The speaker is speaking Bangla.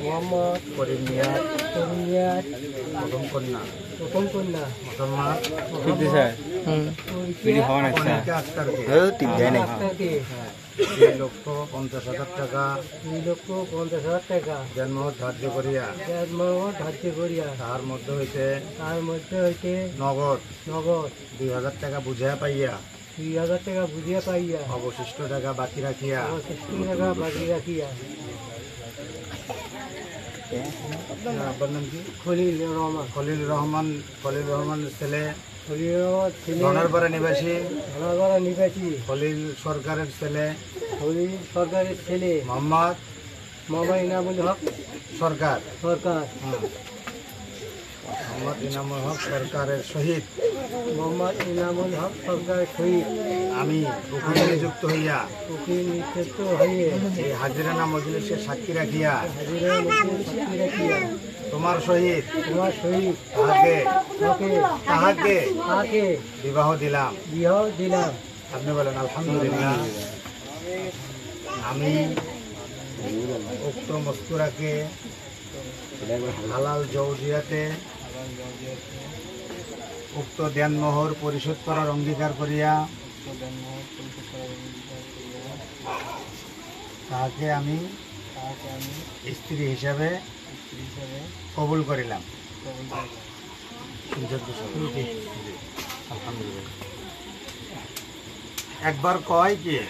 মোহাম্মদ করিম মিয়াদ প্রথম কন্যা মোহাম্মদ আক্তারকে 2,50,000 টাকা জন্ম ধার্য করিয়া তার মধ্যে হইতে নগদ 2,000 টাকা বুঝিয়া পাইয়া অবশিষ্ট টাকা বাকি রাখিয়া আপনার নাম কি? খলিল রহমান ছেলে ধনারপাড়া নিবাসী খলিল সরকারের ছেলে মোহাম্মদ ইনামুল হক সরকার মোহাম্মদ ইনামুল হক সরকারের সহিত আমি উকিল নিযুক্ত হইয়া এই হাজিরানা মজলিসে সাক্ষী রাখিয়া তোমার সহিত তাহাকে বিবাহ দিলাম। আপনি বলেন আলহামদুলিল্লাহ। আমি উক্ত মস্তুরাকে হালাল জৌজিয়াতে উক্ত দেনমোহর পরিশোধ করার অঙ্গীকার করিয়া তাহাকে আমি স্ত্রী হিসাবে কবুল করিলাম। আলহামদুলিল্লাহ। একবার কয় কি